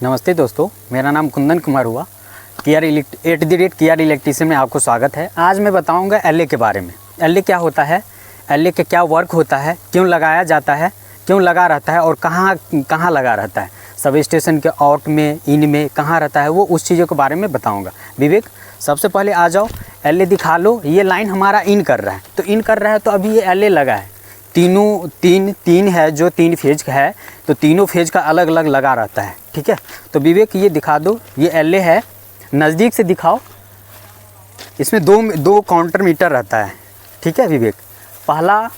नमस्ते दोस्तों, मेरा नाम कुंदन कुमार हुआ। KR इलेक्ट्रीशियन में आपको स्वागत है। आज मैं बताऊंगा एलए के बारे में। एलए क्या होता है, एलए का क्या वर्क होता है, क्यों लगाया जाता है, क्यों लगा रहता है और कहाँ लगा रहता है, सब स्टेशन के आउट में, इन में कहाँ रहता है, वो उस चीज़ों के बारे में बताऊँगा। विवेक, सबसे पहले आ जाओ, एलए दिखा लो। ये लाइन हमारा इन कर रहा है, तो इन कर रहा है तो अभी ये एलए लगा है। तीन है, जो 3 फेज का है, तो तीनों फेज का अलग अलग लगा रहता है। ठीक है, तो विवेक ये दिखा दो, ये एलए है, नज़दीक से दिखाओ। इसमें दो काउंटर मीटर रहता है। ठीक है विवेक, पहला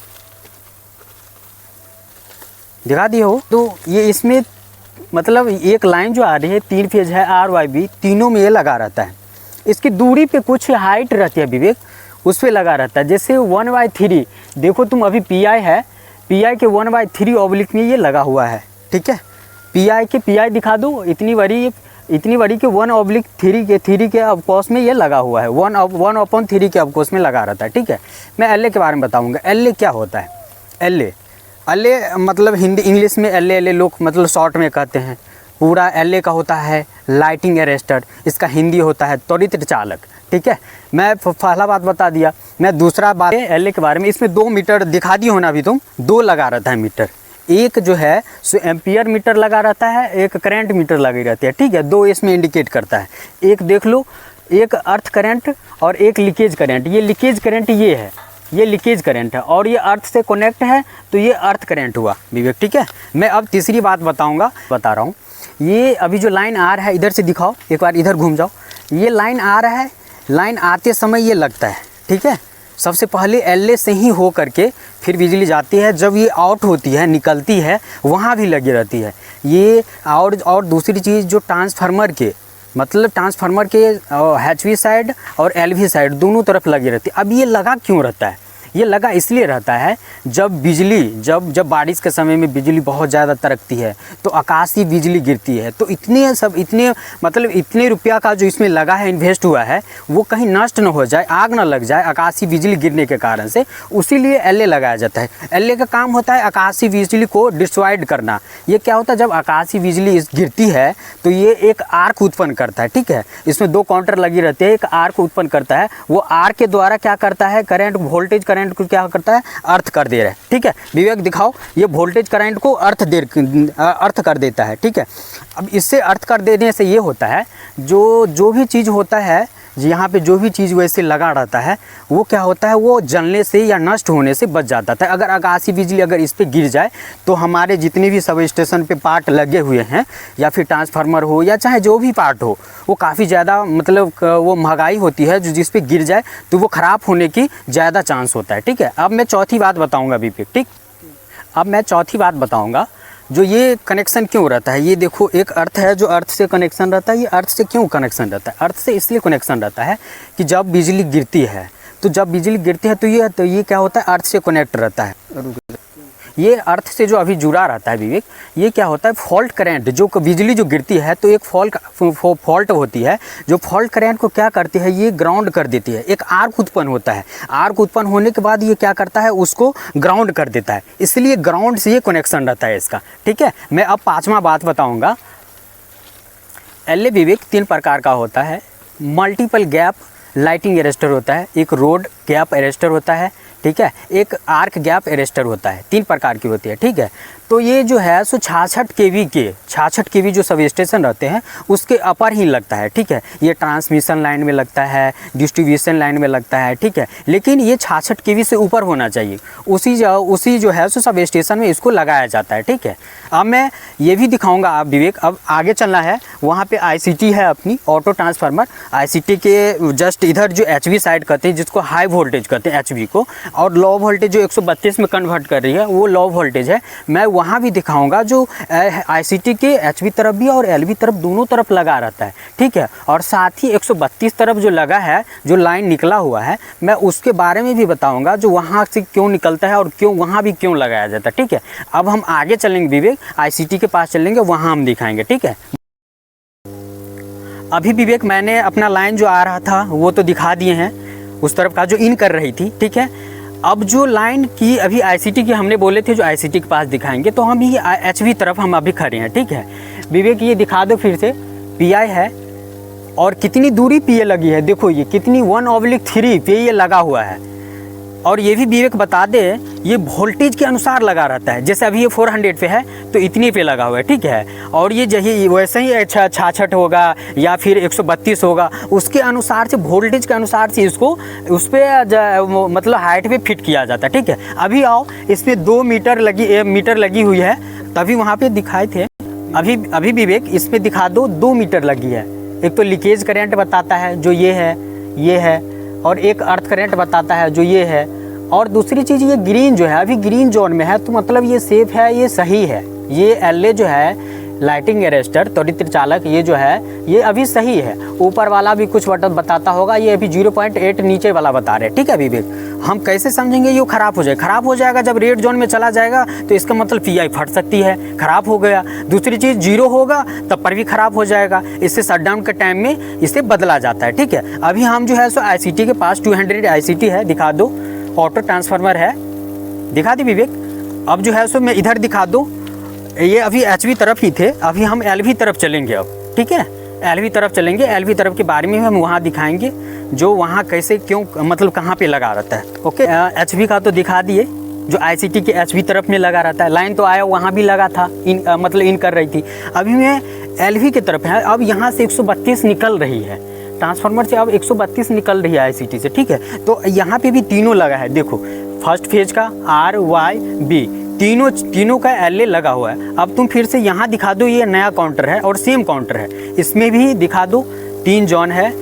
दिखा दिए हो। तो ये इसमें मतलब एक लाइन जो आ रही है, 3 फेज है, RYB, तीनों में ये लगा रहता है। इसकी दूरी पे कुछ हाइट रहती है विवेक, उस पर लगा रहता है। जैसे 1/3 देखो तुम, अभी PI है, PI के 1/3 ऑब्लिक में ये लगा हुआ है। ठीक है, PI दिखा दो, इतनी बड़ी के 1/3 के अवकोश में ये लगा हुआ है। 1/3 के अवकोश में लगा रहता है। ठीक है, मैं एलए के बारे में बताऊंगा। एलए क्या होता है? एलए मतलब हिंदी इंग्लिश में एलए लोग मतलब शॉर्ट में कहते हैं। पूरा एलए का होता है लाइटिंग अरेस्टर, इसका हिंदी होता है त्वरित चालक। ठीक है, मैं पहला बात बता दिया। मैं दूसरा बात एलए के बारे में, इसमें 2 मीटर दिखा दी हो ना अभी तुम, 2 लगा रहता है मीटर। एक जो है सो एम्पियर मीटर लगा रहता है, एक करंट मीटर लगी रहती है। ठीक है, 2 इसमें इंडिकेट करता है। एक देख लो, एक अर्थ करंट और एक लीकेज करंट। ये लीकेज करंट ये है, ये लीकेज करंट है, और ये अर्थ से कनेक्ट है तो ये अर्थ करंट हुआ विवेक। ठीक है, मैं अब तीसरी बात बता रहा हूँ। ये अभी जो लाइन आ रहा है, इधर से दिखाओ, एक बार इधर घूम जाओ। ये लाइन आ रहा है, लाइन आते समय ये लगता है। ठीक है, सबसे पहले एलए से ही हो करके फिर बिजली जाती है। जब ये आउट होती है, निकलती है, वहाँ भी लगी रहती है ये। और दूसरी चीज़, जो ट्रांसफार्मर के HV साइड और LV साइड दोनों तरफ लगी रहती है। अब ये लगा क्यों रहता है? ये लगा इसलिए रहता है, जब बारिश के समय में बिजली बहुत ज़्यादा तरकती है तो आकाशीय बिजली गिरती है, तो इतने रुपया का जो इसमें लगा है, इन्वेस्ट हुआ है, वो कहीं नष्ट न हो जाए, आग न लग जाए आकाशीय बिजली गिरने के कारण से। उसीलिए एलए लगाया जाता है। एलए का काम होता है आकाशीय बिजली को डिस्ट्रॉयड करना। ये क्या होता है, जब आकाशीय बिजली गिरती है तो ये एक आर्क उत्पन्न करता है। ठीक है, इसमें 2 काउंटर लगी रहती है, एक आर्क उत्पन्न करता है। वो आर्क के द्वारा क्या करता है, वोल्टेज करंट को क्या करता है, अर्थ कर दे रहा है। ठीक है विवेक, दिखाओ, ये वोल्टेज करंट को अर्थ कर देता है। ठीक है, अब इससे अर्थ कर देने से ये होता है, जो भी चीज़ होता है, यहाँ पे जो भी चीज़ वैसे लगा रहता है, वो क्या होता है, वो जलने से या नष्ट होने से बच जाता है। अगर आकाशीय बिजली अगर इस पे गिर जाए तो हमारे जितने भी सब स्टेशन पे पार्ट लगे हुए हैं, या फिर ट्रांसफार्मर हो या चाहे जो भी पार्ट हो, वो काफ़ी ज़्यादा मतलब वो महंगाई होती है, जो जिस पे गिर जाए तो वो ख़राब होने की ज़्यादा चांस होता है। ठीक है, अब मैं चौथी बात बताऊँगा विवेक। ठीक, अब मैं चौथी बात बताऊँगा, जो ये कनेक्शन क्यों रहता है। ये देखो, एक अर्थ है, जो अर्थ से कनेक्शन रहता है। ये अर्थ से क्यों कनेक्शन रहता है? अर्थ से इसलिए कनेक्शन रहता है कि जब बिजली गिरती है तो ये क्या होता है, अर्थ से कनेक्ट रहता है। ये अर्थ से जो अभी जुड़ा रहता है विवेक, ये क्या होता है, फॉल्ट करंट, जो बिजली जो गिरती है तो एक फॉल्ट होती है। जो फॉल्ट करंट को क्या करती है, ये ग्राउंड कर देती है। एक आर्क उत्पन्न होता है, आर्क उत्पन्न होने के बाद ये क्या करता है, उसको ग्राउंड कर देता है। इसलिए ग्राउंड से ये कनेक्शन रहता है इसका। ठीक है, मैं अब 5वां बात बताऊँगा। एलए विवेक 3 प्रकार का होता है। मल्टीपल गैप लाइटिंग अरेस्टर होता है, एक रोड गैप अरेस्टर होता है। ठीक है, एक आर्क गैप अरेस्टर होता है। 3 प्रकार की होती है। ठीक है, तो ये जो है सो 66 kV जो सब स्टेशन रहते हैं उसके अपर ही लगता है। ठीक है, ये ट्रांसमिशन लाइन में लगता है, डिस्ट्रीब्यूशन लाइन में लगता है। ठीक है, लेकिन ये 66 kV से ऊपर होना चाहिए, उसी जो है सो सब स्टेशन में इसको लगाया जाता है। ठीक है, अब मैं ये भी दिखाऊंगा आप विवेक। अब आगे चलना है, वहाँ पे ICT है अपनी, ऑटो ट्रांसफार्मर। ICT के जस्ट इधर जो HV साइड कहते हैं, जिसको हाई वोल्टेज कहते हैं HV को, और लो वोल्टेज जो 132 में कन्वर्ट कर रही है, वो लो वोल्टेज है। मैं वहाँ भी दिखाऊंगा, जो ICT के HV तरफ भी और LV तरफ दोनों तरफ लगा रहता है। ठीक है, और साथ ही 132 तरफ जो लगा है, जो लाइन निकला हुआ है, मैं उसके बारे में भी बताऊंगा, जो वहाँ से क्यों निकलता है और क्यों वहाँ भी क्यों लगाया जाता है। ठीक है, अब हम आगे चलेंगे विवेक, ICT के पास चलेंगे, वहाँ हम दिखाएंगे। ठीक है, अभी विवेक मैंने अपना लाइन जो आ रहा था वो तो दिखा दिए हैं, उस तरफ का जो इन कर रही थी। ठीक है, अब जो लाइन की अभी ICT की हमने बोले थे, जो ICT के पास दिखाएंगे, तो हम ये HV तरफ हम अभी खड़े हैं। ठीक है, विवेक ये दिखा दो फिर से, PI है और कितनी दूरी पे ये लगी है, देखो ये कितनी 1/3 पे ये लगा हुआ है। और ये भी विवेक बता दे, ये वोल्टेज के अनुसार लगा रहता है। जैसे अभी ये 400 पे है तो इतनी पे लगा हुआ है, ठीक है। और ये जही वैसे ही 66 होगा या फिर 132 होगा, उसके अनुसार से वोल्टेज के अनुसार से इसको उस पर मतलब हाइट पे फिट किया जाता है, ठीक है। अभी आओ, इस पर 2 मीटर लगी हुई है, तभी वहाँ पे दिखाए थे। अभी विवेक इस पर दिखा दो, 2 मीटर लगी है। एक तो लीकेज करंट बताता है जो ये है, और एक अर्थ करंट बताता है जो ये है। और दूसरी चीज़ ये ग्रीन जो है, अभी ग्रीन जोन में है, तो मतलब ये सेफ है, ये सही है। ये LA जो है लाइटिंग अरेस्टर त्वरित चालक, ये जो है ये अभी सही है। ऊपर वाला भी कुछ बटन बताता होगा, ये अभी 0.8 नीचे वाला बता रहे हैं, ठीक है विवेक। हम कैसे समझेंगे ये ख़राब हो जाएगा जब रेड जोन में चला जाएगा, तो इसका मतलब PI फट सकती है, ख़राब हो गया। दूसरी चीज़ 0 होगा तब पर भी ख़राब हो जाएगा, इससे शटडाउन के टाइम में इसे बदला जाता है, ठीक है। अभी हम जो है सो ICT के पास 200 ICT है, दिखा दो, ऑटो ट्रांसफार्मर है, दिखा दी विवेक। अब जो है सो मैं इधर दिखा दो, ये अभी HV तरफ ही थे, अभी हम LV तरफ चलेंगे अब, ठीक है। LV तरफ चलेंगे, LV तरफ के बारे में हम वहाँ दिखाएंगे, जो वहाँ कैसे क्यों मतलब कहाँ पे लगा रहता है, ओके। HV का तो दिखा दिए, जो ICT के HV तरफ में लगा रहता है। लाइन तो आया वहाँ भी लगा था, मतलब इन कर रही थी। अभी मैं LV की तरफ है, अब यहाँ से 132 निकल रही है ट्रांसफार्मर से, अब 132 निकल रही है ICT से, ठीक है। तो यहाँ पे भी तीनों लगा है, देखो फर्स्ट फेज का RYB तीनों का LA लगा हुआ है। अब तुम फिर से यहाँ दिखा दो, ये नया काउंटर है और सेम काउंटर है, इसमें भी दिखा दो। 3 जोन है,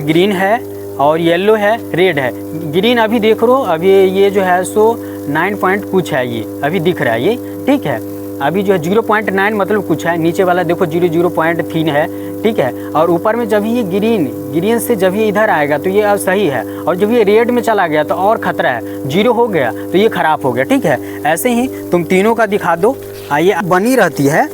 ग्रीन है और येलो है, रेड है। ग्रीन अभी देख लो, अभी ये जो है सो 9 पॉइंट कुछ है, ये अभी दिख रहा है ये, ठीक है। अभी जो है 0.9 मतलब कुछ है, नीचे वाला देखो 0.3 है, ठीक है। और ऊपर में जब ये ग्रीन से जब ये इधर आएगा तो ये अब सही है, और जब ये रेड में चला गया तो और ख़तरा है, 0 हो गया तो ये ख़राब हो गया, ठीक है। ऐसे ही तुम तीनों का दिखा दो। ये बनी रहती है,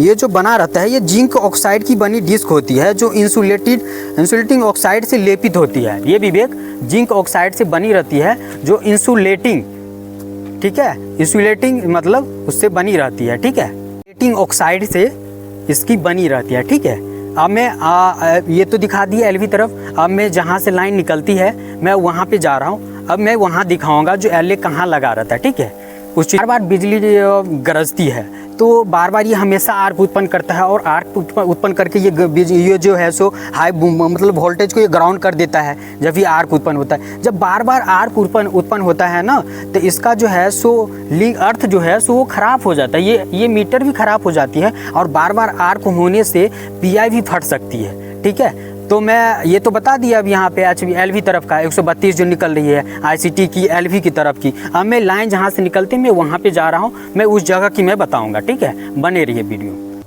ये जो बना रहता है ये जिंक ऑक्साइड की बनी डिस्क होती है, जो इंसुलेटिंग ऑक्साइड से लेपित होती है। ये विवेक जिंक ऑक्साइड से बनी रहती है, जो इंसुलेटिंग, ठीक है, इंसुलेटिंग मतलब उससे बनी रहती है, ठीक है। इंसुलेटिंग ऑक्साइड से इसकी बनी रहती है, ठीक है। अब मैं ये तो दिखा दी LV तरफ। अब मैं जहाँ से लाइन निकलती है मैं वहाँ पे जा रहा हूँ। अब मैं वहाँ दिखाऊंगा जो LA कहाँ लगा रहता है, ठीक है। उस बार बिजली गरजती है तो बार बार ये हमेशा आर्क उत्पन्न करता है, और आर्क उत्पन्न करके ये जो है सो हाई मतलब वोल्टेज को ये ग्राउंड कर देता है जब ये आर्क उत्पन्न होता है। जब बार बार आर्क उत्पन्न होता है ना, तो इसका जो है सो अर्थ जो है सो वो ख़राब हो जाता है, ये मीटर भी ख़राब हो जाती है, और बार बार आर्क होने से PI भी फट सकती है, ठीक है। तो मैं ये तो बता दिया। अब यहाँ पे LV तरफ का 132 जो निकल रही है ICT की, LV की तरफ की। अब मैं लाइन जहाँ से निकलती मैं वहाँ पे जा रहा हूँ, मैं उस जगह की मैं बताऊँगा, ठीक है। बने रहिए वीडियो।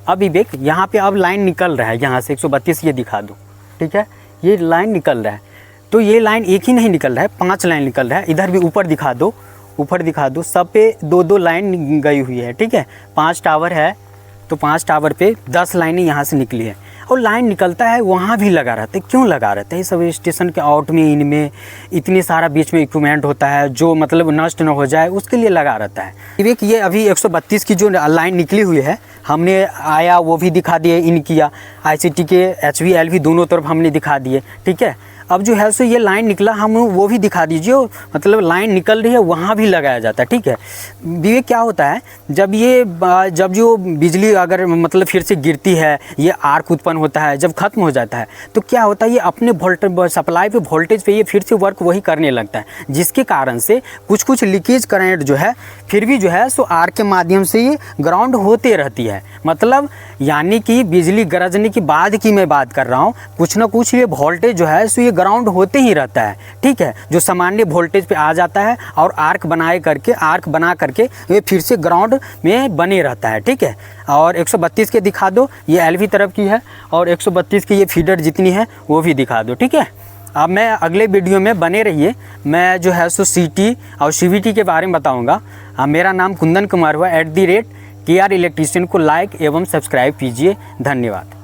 अब विवेक यहाँ पे अब लाइन निकल रहा है, यहाँ से 132 ये दिखा दो, ठीक है। ये लाइन निकल रहा है, तो ये लाइन एक ही नहीं निकल रहा है, 5 लाइन निकल रहा है। इधर भी ऊपर दिखा दो, सब पे 2-2 लाइन गई हुई है, ठीक है। 5 टावर है तो 5 टावर पे 10 लाइनें यहाँ से निकली है, और लाइन निकलता है वहाँ भी लगा रहता है। क्यों लगा रहता है? ये सब स्टेशन के आउट में, इनमें इतने सारा बीच में इक्विपमेंट होता है जो मतलब नष्ट न हो जाए, उसके लिए लगा रहता है। विवेक ये अभी 132 की जो लाइन निकली हुई है, हमने आया वो भी दिखा दिए, इन किया ICT के HV LV दोनों तरफ हमने दिखा दिए, ठीक है। अब जो है सो ये लाइन निकला, हम वो भी दिखा दीजिए, मतलब लाइन निकल रही है वहाँ भी लगाया जाता है, ठीक है। विवेक क्या होता है, जब जो बिजली अगर मतलब फिर से गिरती है, ये आर्क उत्पन्न होता है, जब ख़त्म हो जाता है तो क्या होता है, ये अपने सप्लाई पे वोल्टेज पे ये फिर से वर्क वही करने लगता है, जिसके कारण से कुछ लीकेज करंट जो है फिर भी जो है सो आर्क के माध्यम से ये ग्राउंड होते रहती है। मतलब यानी कि बिजली गरजने के बाद की मैं बात कर रहा हूँ, कुछ ना कुछ ये वोल्टेज जो है सो ये ग्राउंड होते ही रहता है, ठीक है। जो सामान्य वोल्टेज पे आ जाता है और आर्क बना करके ये फिर से ग्राउंड में बने रहता है, ठीक है। और 132 के दिखा दो, ये LV तरफ की है, और 132 की ये फीडर जितनी है वो भी दिखा दो, ठीक है। अब मैं अगले वीडियो में बने रहिए, मैं जो है सो CT और CVT के बारे में बताऊँगा। मेरा नाम कुंदन कुमार हुआ। @KR इलेक्ट्रीशियन को लाइक एवं सब्सक्राइब कीजिए। धन्यवाद।